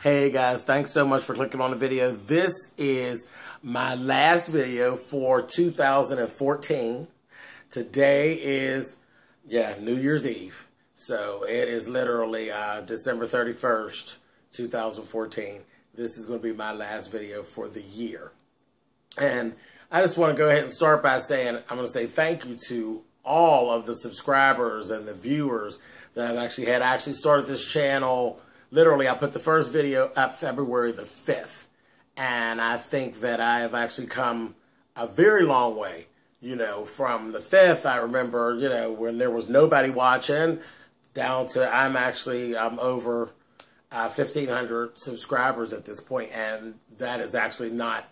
Hey guys, thanks so much for clicking on the video. This is my last video for 2014. Today is, New Year's Eve. So it is literally December 31st, 2014. This is going to be my last video for the year. And I just want to go ahead and start by saying, I'm going to say thank you to all of the subscribers and the viewers that I've actually had. I actually started this channel, literally I put the first video up February the 5th. And I think that I have actually come a very long way. You know, from the 5th, I remember, you know, when there was nobody watching, down to I'm over 1,500 subscribers at this point, and that is actually not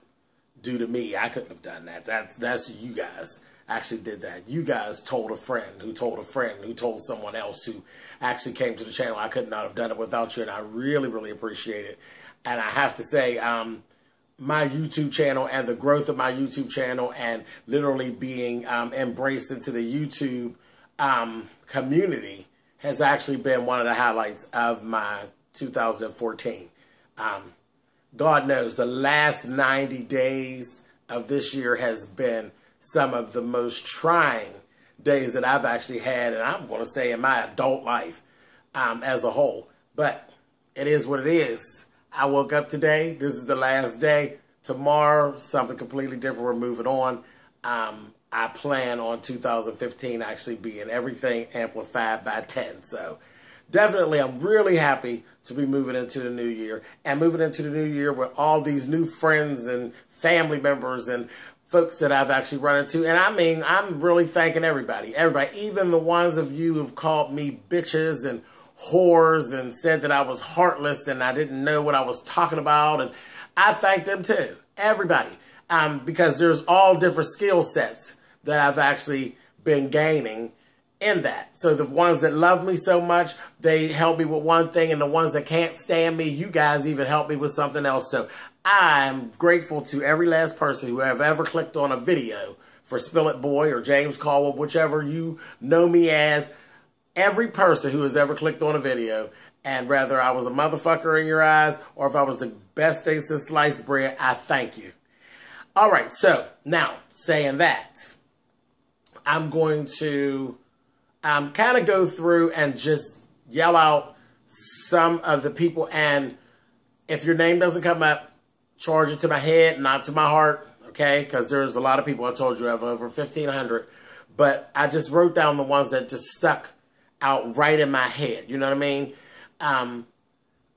due to me. I couldn't have done that. That's you guys actually did that. You guys told a friend who told a friend who told someone else who actually came to the channel. I could not have done it without you, and I really, really appreciate it. And I have to say, my YouTube channel and the growth of my YouTube channel and literally being embraced into the YouTube community has actually been one of the highlights of my 2014. God knows the last 90 days of this year has been some of the most trying days that I've actually had, and I'm going to say in my adult life as a whole. But it is what it is. I woke up today. This is the last day. Tomorrow, something completely different. We're moving on. I plan on 2015 actually being everything amplified by 10. So definitely, I'm really happy to be moving into the new year. And moving into the new year with all these new friends and family members and folks that I've actually run into. And I mean, I'm really thanking everybody. Everybody, even the ones of you who've called me bitches and whores and said that I was heartless and I didn't know what I was talking about. And I thank them too. Everybody. Because there's all different skill sets that I've actually been gaining in that. So the ones that love me so much, they help me with one thing, and the ones that can't stand me, you guys even help me with something else. So I'm grateful to every last person who have ever clicked on a video for Spill It Boy or James Colwell, whichever you know me as. Every person who has ever clicked on a video, and whether I was a motherfucker in your eyes or if I was the best thing since sliced bread, I thank you. All right, so now saying that, I'm going to kind of go through and just yell out some of the people. And if your name doesn't come up, charge it to my head, not to my heart, okay? Because there's a lot of people I told you have over 1,500. But I just wrote down the ones that just stuck out right in my head. You know what I mean?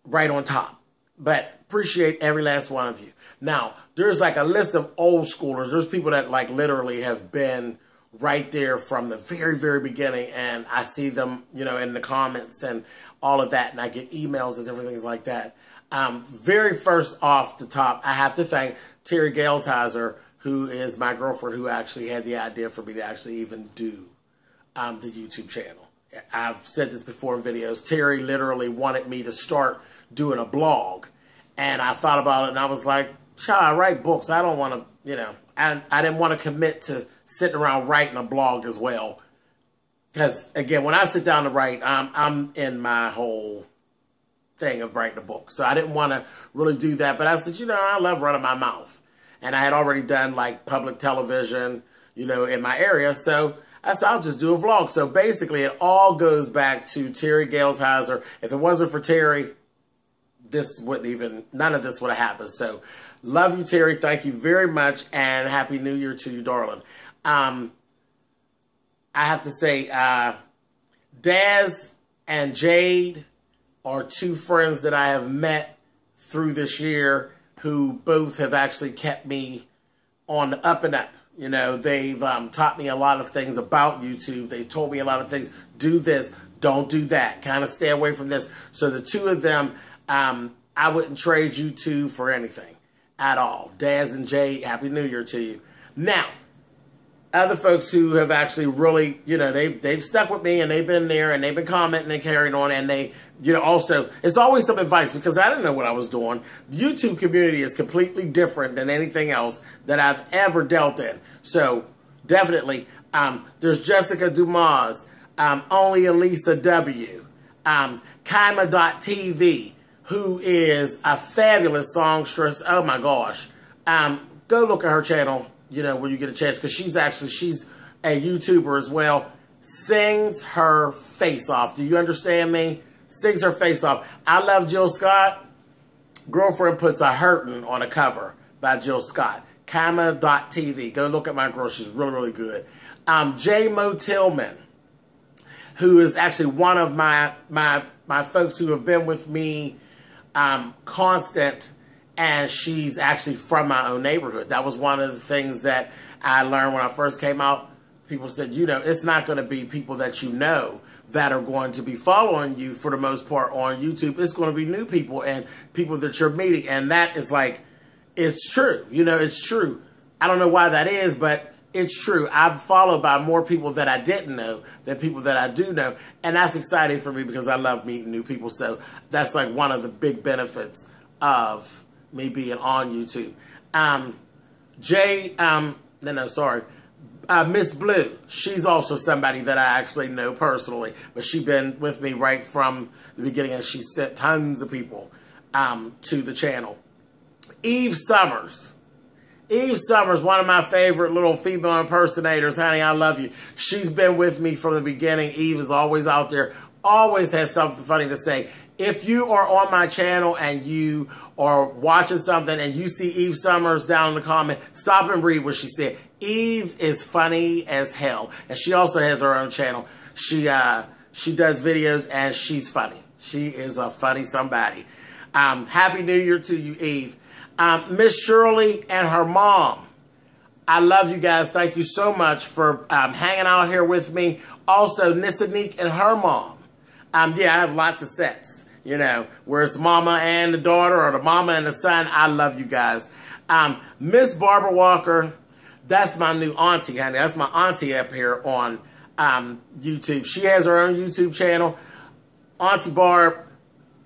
Right on top. But appreciate every last one of you. Now, there's like a list of old schoolers. There's people that like literally have been right there from the very, very beginning. And I see them, you know, in the comments and all of that. And I get emails and different things like that. Very first off the top, I have to thank Terry Galesheiser, who is my girlfriend, who actually had the idea for me to actually even do the YouTube channel. I've said this before in videos. Terry literally wanted me to start doing a blog. And I thought about it and I was like, child, I write books. I don't want to, you know, I didn't want to commit to sitting around writing a blog as well. Because, again, when I sit down to write, I'm in my whole thing of writing a book. So I didn't want to really do that. But I said, you know, I love running my mouth. And I had already done, like, public television, you know, in my area. So I said, I'll just do a vlog. So basically, it all goes back to Terry Galesheiser. If it wasn't for Terry, this wouldn't even, none of this would have happened. So, love you, Terry. Thank you very much. And Happy New Year to you, darling. I have to say, Daz and Jade are two friends that I have met through this year who both have actually kept me on the up and up. You know, they've taught me a lot of things about YouTube. They told me a lot of things. Do this. Don't do that. Kind of stay away from this. So the two of them, I wouldn't trade you two for anything at all. Daz and Jay, Happy New Year to you. Now, other folks who have actually really, you know, they've stuck with me and they've been there and they've been commenting and carrying on, and they, you know, also, it's always some advice because I didn't know what I was doing. The YouTube community is completely different than anything else that I've ever dealt in. So definitely, there's Jessica Dumas, Only Elisa W, Kaima.tv, who is a fabulous songstress. Oh my gosh. Go look at her channel, you know, when you get a chance, because she's a YouTuber as well. Sings her face off. Do you understand me? Sings her face off. I love Jill Scott. Girlfriend puts a hurtin' on a cover by Jill Scott. Kama.tv. Go look at my girl. She's really, really good. J. Mo Tillman, who is actually one of my folks who have been with me constant, and she's actually from my own neighborhood. That was one of the things that I learned when I first came out. People said, you know, it's not going to be people that you know that are going to be following you for the most part on YouTube. It's going to be new people and people that you're meeting. And that is like, it's true. You know, it's true. I don't know why that is, but it's true. I'm followed by more people that I didn't know than people that I do know. And that's exciting for me because I love meeting new people. So that's like one of the big benefits of me being on YouTube. Miss Blue, she's also somebody that I actually know personally, but she's been with me right from the beginning, and she sent tons of people to the channel. Eve Summers. Eve Summers, one of my favorite little female impersonators. Honey, I love you. She's been with me from the beginning. Eve is always out there, always has something funny to say. If you are on my channel and you are watching something and you see Eve Summers down in the comment, stop and read what she said. Eve is funny as hell. And she also has her own channel. She does videos and she's funny. She is a funny somebody. Happy New Year to you, Eve. Miss Shirley and her mom. I love you guys. Thank you so much for hanging out here with me. Also, Nisanique and her mom. Yeah, I have lots of sets. You know, where it's mama and the daughter or the mama and the son. I love you guys. Miss Barbara Walker, that's my new auntie, honey. That's my auntie up here on YouTube. She has her own YouTube channel. Auntie Barb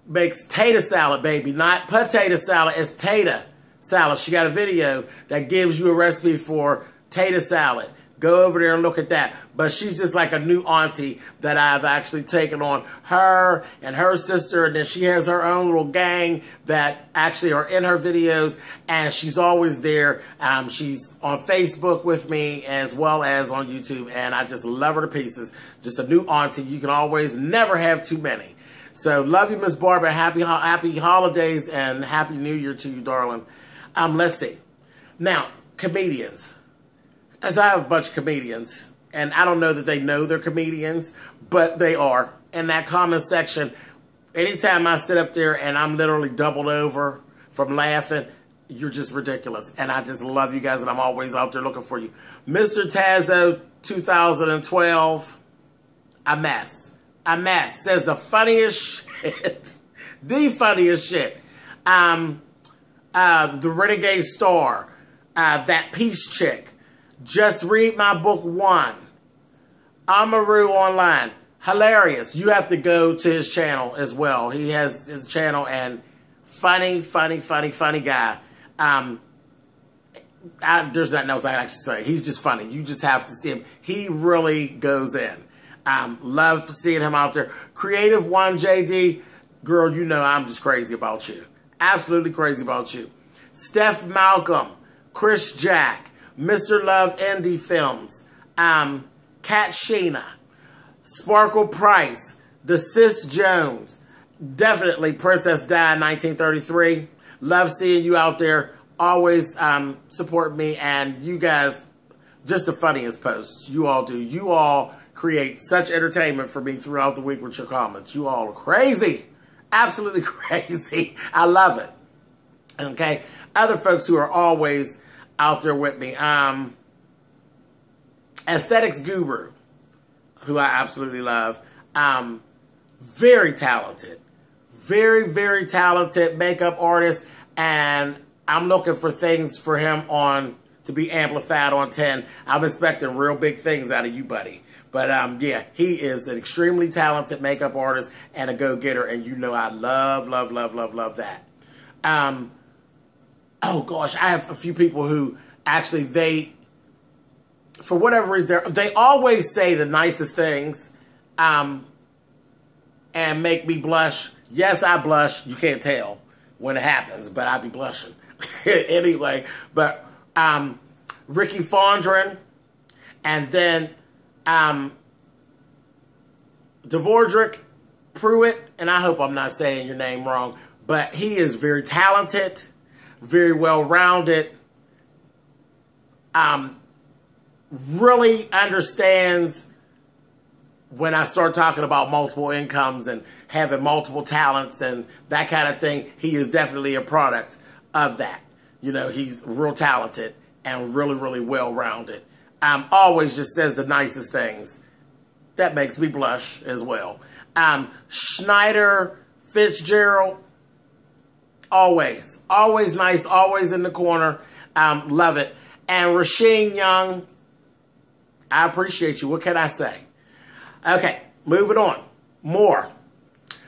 makes tater salad, baby. Not potato salad, it's tater salad. She got a video that gives you a recipe for tater salad. Go over there and look at that. But she's just like a new auntie that I've actually taken on. Her and her sister, and then she has her own little gang that actually are in her videos, and she's always there. She's on Facebook with me as well as on YouTube, and I just love her to pieces. Just a new auntie. You can always never have too many. So love you, Miss Barbara. Happy holidays and Happy New Year to you, darling. Let's see. Now, comedians. As I have a bunch of comedians, and I don't know that they know they're comedians, but they are. In that comment section, anytime I sit up there and I'm literally doubled over from laughing, you're just ridiculous. And I just love you guys, and I'm always out there looking for you. Mr. Tazzo 2012, a mess. A mess. Says the funniest shit. The funniest shit. The Renegade Star. That Peace Chick. Just read my book 1. Amaru Online. Hilarious. You have to go to his channel as well. He has his channel, and funny guy. There's nothing else I can actually say. He's just funny. You just have to see him. He really goes in. Love seeing him out there. Creative One JD. Girl, you know I'm just crazy about you. Absolutely crazy about you. Steph Malcolm. Chris Jack. Mr. Love Indie Films, Kat Sheena, Sparkle Price, The Sis Jones, definitely Princess Di 1933. Love seeing you out there. Always support me, and you guys, just the funniest posts. You all do. You all create such entertainment for me throughout the week with your comments. You all are crazy. Absolutely crazy. I love it. Okay. Other folks who are always out there with me. Aesthetics Guru, who I absolutely love. Very talented. Very talented makeup artist. And I'm looking for things for him to be amplified on 10. I'm expecting real big things out of you, buddy. But yeah, he is an extremely talented makeup artist and a go-getter. And you know I love that. Oh gosh, I have a few people who actually for whatever reason, they always say the nicest things and make me blush Yes, I blush. You can't tell when it happens, but I be blushing. Anyway, but Ricky Fondren, and then Dvorak Pruitt, and I hope I'm not saying your name wrong, but he is very talented, very well-rounded, really understands when I start talking about multiple incomes and having multiple talents and that kind of thing. He is definitely a product of that. You know, he's real talented and really, really well-rounded. Always just says the nicest things. That makes me blush as well. Schneider Fitzgerald, always nice, always in the corner. Love it. And Rasheen Young, I appreciate you. What can I say? Okay, moving on. More.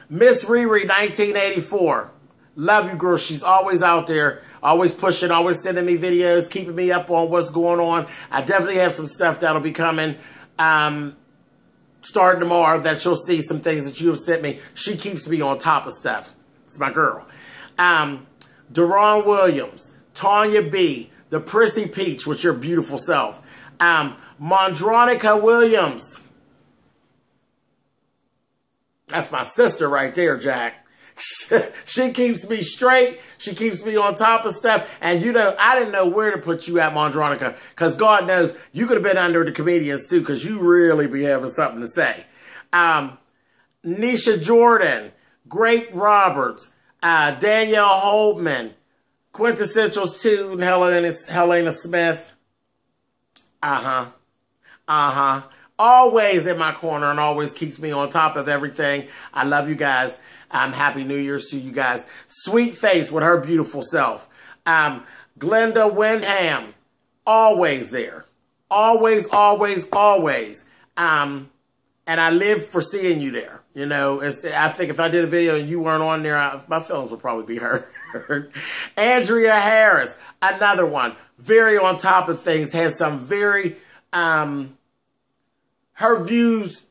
Miss Riri, 1984. Love you, girl. She's always out there, always pushing, always sending me videos, keeping me up on what's going on. I definitely have some stuff that'll be coming starting tomorrow that you'll see some things that you have sent me. She keeps me on top of stuff. It's my girl. Deron Williams, Tanya B., the Prissy Peach with your beautiful self. Mondronica Williams. That's my sister right there, Jack. She keeps me straight. She keeps me on top of stuff. And, you know, I didn't know where to put you at, Mondronica, because God knows you could have been under the comedians, too, because you really be having something to say. Nisha Jordan, Grape Roberts, Danielle Holtman, Quintessentials 2, and Helena Smith. Always in my corner and always keeps me on top of everything. I love you guys. Happy New Year's to you guys. Sweet Face with her beautiful self. Glenda Windham, always there. Always. And I live for seeing you there. You know, I think if I did a video and you weren't on there, my feelings would probably be hurt. Andrea Harris, another one. Very on top of things. Has some very... her views,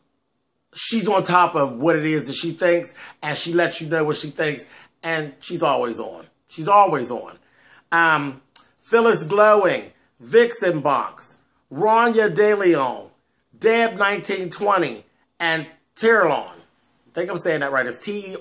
she's on top of what it is that she thinks, and she lets you know what she thinks, and she's always on. She's always on. Phyllis Glowing, Vixen Box, Rania De Leon, Deb 1920, and Terlon. I think I'm saying that right. It's T-E-R-E-L-O-N.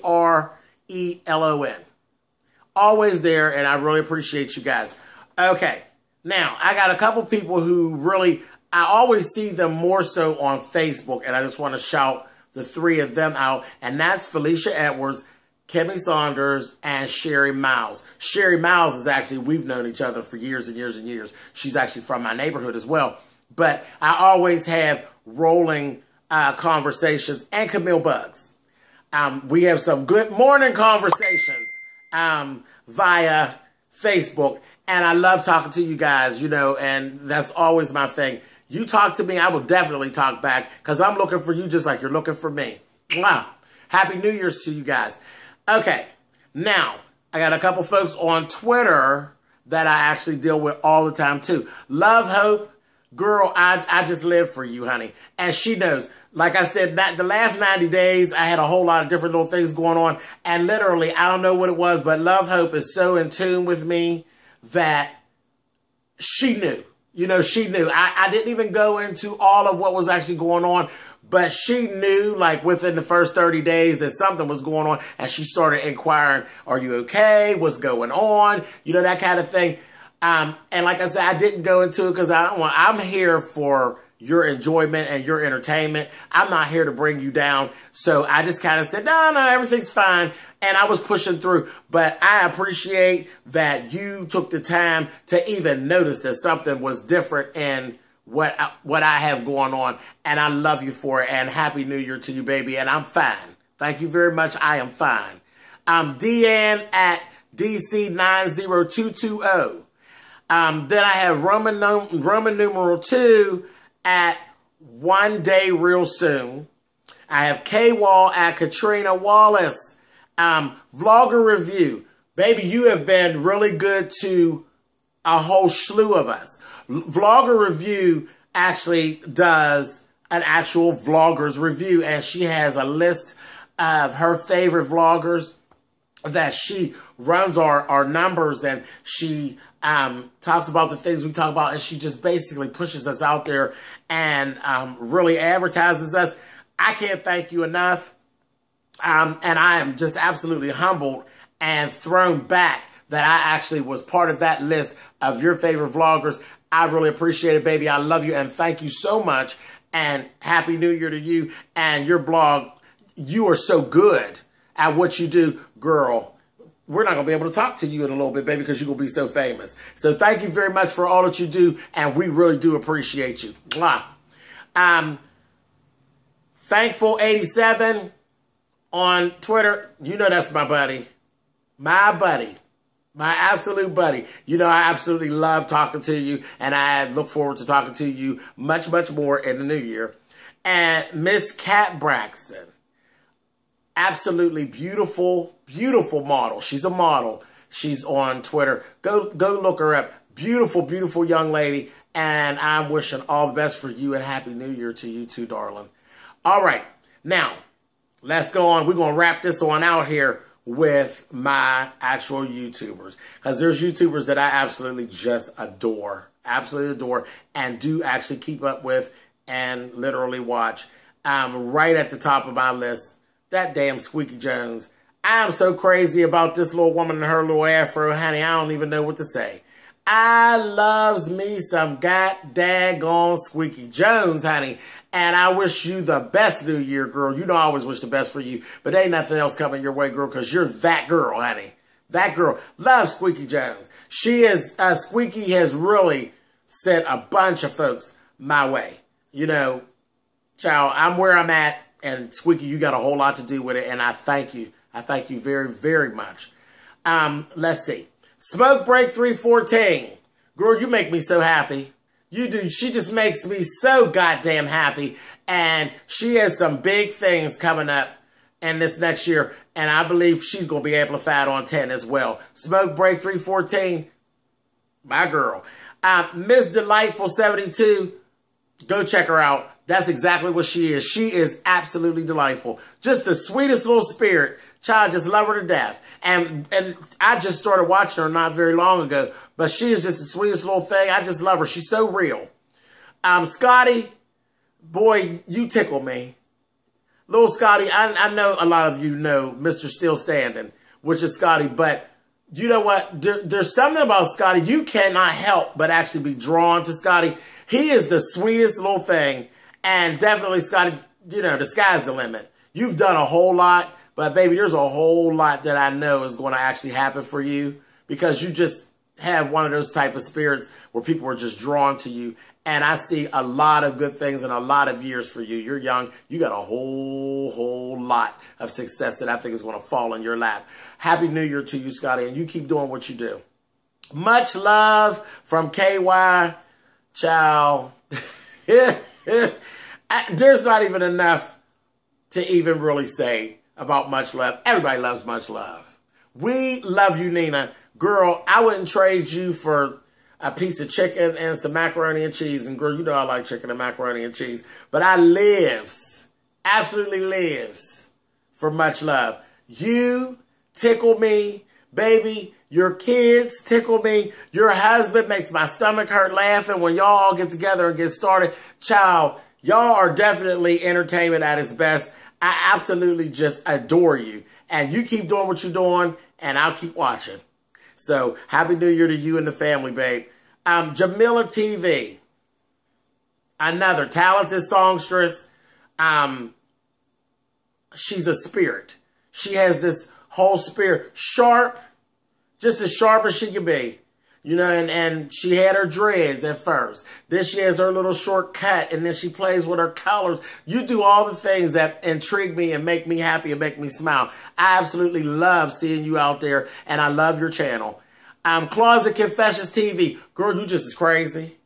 Always there, and I really appreciate you guys. Okay, now, I got a couple people who really... I always see them more so on Facebook, and I just want to shout the three of them out, and that's Felicia Edwards, Kimmy Saunders, and Sherry Miles. Sherry Miles is actually, we've known each other for years and years and years. She's actually from my neighborhood as well. But I always have rolling conversations, and Camille Bugs. We have some good morning conversations via Facebook, and I love talking to you guys, you know, and that's always my thing. You talk to me, I will definitely talk back because I'm looking for you just like you're looking for me. Wow. Happy New Year's to you guys. Okay, now, I got a couple folks on Twitter that I actually deal with all the time too. Love Hope, girl, I just live for you, honey. And she knows. Like I said, the last 90 days, I had a whole lot of different little things going on. And literally, I don't know what it was, but Love Hope is so in tune with me that she knew. You know, she knew. I didn't even go into all of what was actually going on, but she knew, like, within the first 30 days that something was going on, and she started inquiring, are you okay? What's going on? You know, that kind of thing. And like I said, I didn't go into it because I'm here for your enjoyment and your entertainment. I'm not here to bring you down. So I just kind of said, no, everything's fine. And I was pushing through. But I appreciate that you took the time to even notice that something was different in what I have going on. And I love you for it. And Happy New Year to you, baby. And I'm fine. Thank you very much. I am fine. I'm Deanne at DC90220. Then I have Roman numeral 2 at One Day Real Soon. I have K-Wall at Katrina Wallace. Vlogger Review. Baby, you have been really good to a whole slew of us. Vlogger Review actually does an actual vlogger's review, and she has a list of her favorite vloggers, that she runs our numbers, and she talks about the things we talk about, and she just basically pushes us out there and really advertises us. I can't thank you enough. And I am just absolutely humbled and thrown back that I actually was part of that list of your favorite vloggers. I really appreciate it, baby. I love you, and thank you so much. And Happy New Year to you and your blog. You are so good at what you do, girl. We're not going to be able to talk to you in a little bit, baby, because you're going to be so famous. So thank you very much for all that you do, and we really do appreciate you. Mwah. Thankful87 on Twitter. You know that's my buddy. My buddy. My absolute buddy. You know I absolutely love talking to you, and I look forward to talking to you much, much more in the new year. And Miss Kat Braxton. Absolutely beautiful, beautiful model. She's a model. She's on Twitter. Go look her up. Beautiful, beautiful young lady. And I'm wishing all the best for you, and Happy New Year to you too, darling. All right. Now, let's go on. We're going to wrap this on out here with my actual YouTubers. Because there's YouTubers that I absolutely just adore. Absolutely adore. And do actually keep up with and literally watch. Right at the top of my list, that damn Squeaky Jones. I'm so crazy about this little woman and her little afro, honey. I don't even know what to say. I loves me some god-daggone Squeaky Jones, honey. And I wish you the best New Year, girl. You know I always wish the best for you. But ain't nothing else coming your way, girl, because you're that girl, honey. That girl. Love Squeaky Jones. She is, Squeaky has really sent a bunch of folks my way. You know, child, I'm where I'm at. And Squeaky, you got a whole lot to do with it, and I thank you. I thank you very, very much. Let's see. Smoke Break 314. Girl, you make me so happy. You do. She just makes me so goddamn happy. And she has some big things coming up in this next year. And I believe she's going to be amplified on 10 as well. Smoke Break 314. My girl. Miss Delightful 72. Go check her out. That's exactly what she is. She is absolutely delightful. Just the sweetest little spirit. Child, just love her to death. And I just started watching her not very long ago. But she is just the sweetest little thing. I just love her. She's so real. Scotty, boy, you tickle me. Little Scotty, I know a lot of you know Mr. Still Standing, which is Scotty. But you know what? There's something about Scotty. You cannot help but actually be drawn to Scotty. He is the sweetest little thing. And definitely, Scotty, you know, the sky's the limit. You've done a whole lot, but baby, there's a whole lot that I know is going to actually happen for you because you just have one of those type of spirits where people are just drawn to you. And I see a lot of good things and a lot of years for you. You're young. You got a whole lot of success that I think is going to fall in your lap. Happy New Year to you, Scotty, and you keep doing what you do. Much love from KY. Ciao. There's not even enough to even really say about much love. Everybody loves much love. We love you, Nina. Girl, I wouldn't trade you for a piece of chicken and some macaroni and cheese. And girl, you know I like chicken and macaroni and cheese. But I lives, absolutely lives for much love. You tickle me, baby. Your kids tickle me. Your husband makes my stomach hurt laughing when y'all all get together and get started. Child, y'all are definitely entertainment at its best. I absolutely just adore you. And you keep doing what you're doing, and I'll keep watching. So, Happy New Year to you and the family, babe. Jamila TV. Another talented songstress. She's a spirit. She has this whole spirit. Sharp. Just as sharp as she can be. You know, and she had her dreads at first. Then she has her little short cut, and then she plays with her colors. You do all the things that intrigue me and make me happy and make me smile. I absolutely love seeing you out there, and I love your channel. Closet Confessions TV. Girl, you just as crazy.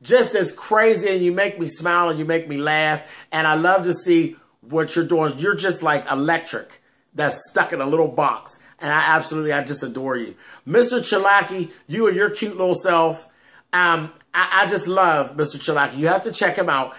Just as crazy, and you make me smile and you make me laugh. And I love to see what you're doing. You're just like electric that's stuck in a little box. And I just adore you. Mr. Chalaki, you and your cute little self. I just love Mr. Chalaki. You have to check him out.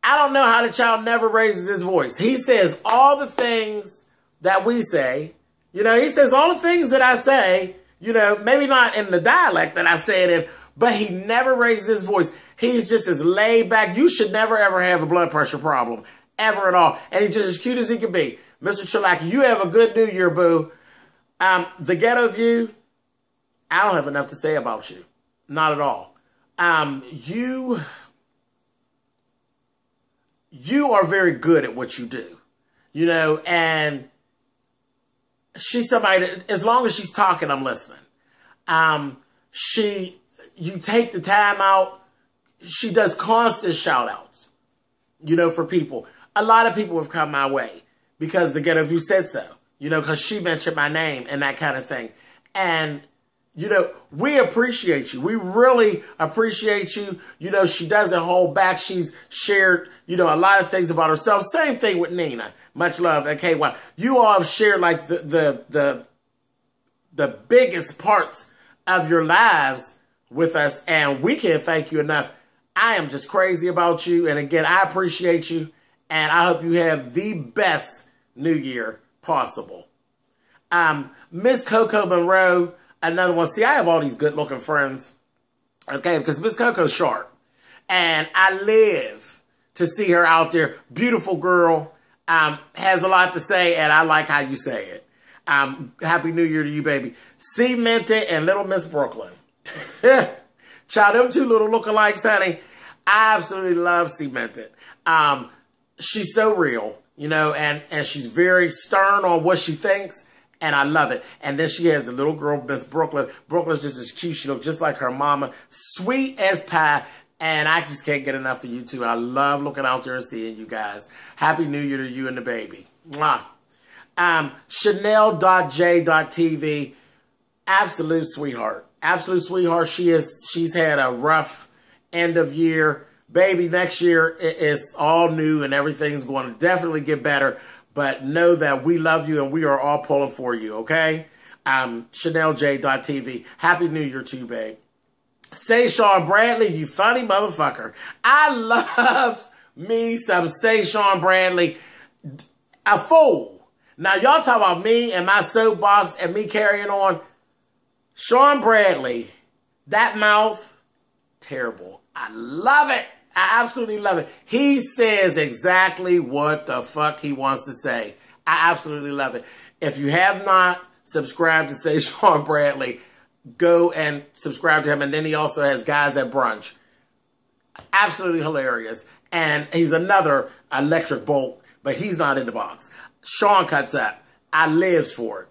I don't know how the child never raises his voice. He says all the things that we say. You know, he says all the things that I say, you know, maybe not in the dialect that I say it in, but he never raises his voice. He's just as laid back. You should never, ever have a blood pressure problem, ever at all. And he's just as cute as he can be. Mr. Chilaki, you have a good New Year, boo. The Ghetto View, I don't have enough to say about you. Not at all. You are very good at what you do, you know, and she's somebody that, as long as she's talking, I'm listening. You take the time out. She does constant shout outs, you know, for people. A lot of people have come my way because the Ghetto View said so, you know, because she mentioned my name and that kind of thing. And, you know, we appreciate you. We really appreciate you. You know, she doesn't hold back. She's shared, you know, a lot of things about herself. Same thing with Nina. Much love and KY. You all have shared like the biggest parts of your lives with us, and we can't thank you enough. I am just crazy about you, and again, I appreciate you, and I hope you have the best New Year possible. Miss Coco Monroe, another one. See, I have all these good-looking friends, okay, because Miss Coco's sharp, and I live to see her out there. Beautiful girl, has a lot to say, and I like how you say it. Happy New Year to you, baby. Cemented and Little Miss Brooklyn. Child, them two little lookalikes, honey. I absolutely love Cemented. She's so real, you know, and she's very stern on what she thinks, and I love it. And then she has the little girl, Miss Brooklyn. Brooklyn's just as cute. She looks just like her mama. Sweet as pie. And I just can't get enough of you two. I love looking out there and seeing you guys. Happy New Year to you and the baby. Mwah. Chanel.J.TV. Absolute sweetheart. Absolute sweetheart. She's had a rough end of year. Baby, next year it's all new and everything's going to definitely get better. But know that we love you and we are all pulling for you, okay? ChanelJ.TV. Happy New Year to you, babe. Say Sean Bradley, you funny motherfucker. I love me some Say Sean Bradley. A fool. Now, y'all talk about me and my soapbox and me carrying on. Sean Bradley, that mouth, terrible. I love it. I absolutely love it. He says exactly what the fuck he wants to say. I absolutely love it. If you have not subscribed to Say Sean Bradley, go and subscribe to him. And then he also has Guys at Brunch. Absolutely hilarious. And he's another electric bolt, but he's not in the box. Sean cuts up. I lives for it.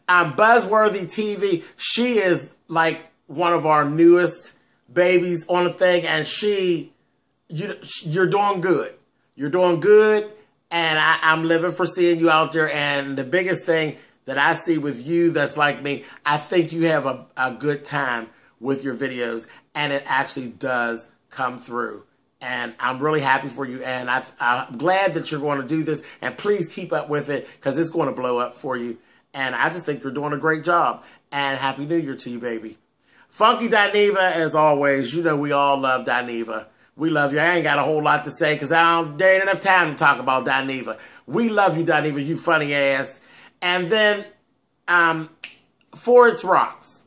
Buzzworthy TV. She is like one of our newest babies on the thing, and you're doing good. You're doing good, and I'm living for seeing you out there. And the biggest thing that I see with you that's like me, I think you have a good time with your videos, and it actually does come through. And I'm really happy for you, and I'm glad that you're going to do this, and please keep up with it because it's going to blow up for you. And I just think you're doing a great job. And Happy New Year to you, baby. Funky Dineva, as always. You know we all love Dineva. We love you. I ain't got a whole lot to say because there ain't enough time to talk about Dineva. We love you, Dineva, you funny ass. And then, for its Rocks.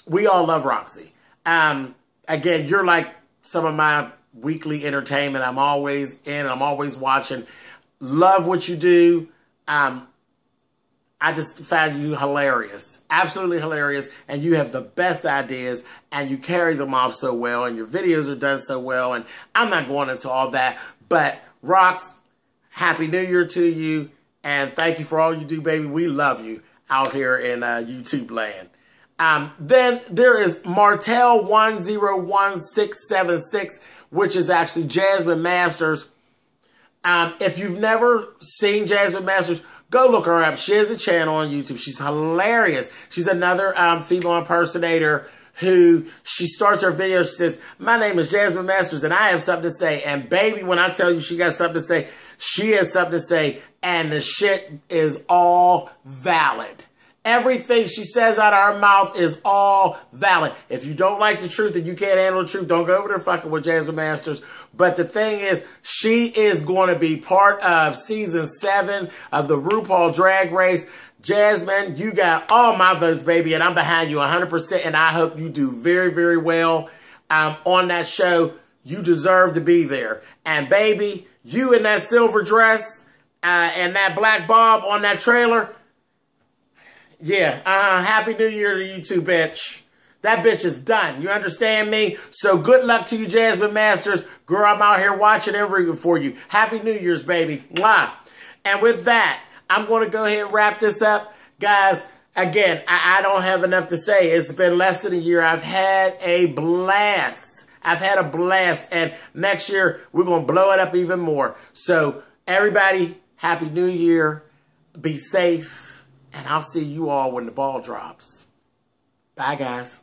We all love Roxy. Again, you're like some of my weekly entertainment. I'm always in. I'm always watching. Love what you do. I just found you hilarious. Absolutely hilarious. And you have the best ideas. And you carry them off so well. And your videos are done so well. And I'm not going into all that. But, Rox, Happy New Year to you. And thank you for all you do, baby. We love you out here in YouTube land. Then there is Martell101676, which is actually Jasmine Masters. If you've never seen Jasmine Masters, go look her up. She has a channel on YouTube. She's hilarious. She's another female impersonator who she starts her video. She says, my name is Jasmine Masters and I have something to say. And baby, when I tell you she got something to say, she has something to say. And the shit is all valid. Everything she says out of her mouth is all valid. If you don't like the truth and you can't handle the truth, don't go over there fucking with Jasmine Masters. But the thing is, she is going to be part of season 7 of the RuPaul Drag Race. Jasmine, you got all my votes, baby, and I'm behind you 100%, and I hope you do very, very well on that show. You deserve to be there. And, baby, you in that silver dress and that black bob on that trailer, yeah, Happy New Year to you too, bitch. That bitch is done. You understand me? So good luck to you, Jasmine Masters. Girl, I'm out here watching and rooting for you. Happy New Year's, baby. Mwah. And with that, I'm going to go ahead and wrap this up. Guys, again, I don't have enough to say. It's been less than a year. I've had a blast. I've had a blast. And next year, we're going to blow it up even more. So, everybody, Happy New Year. Be safe. And I'll see you all when the ball drops. Bye, guys.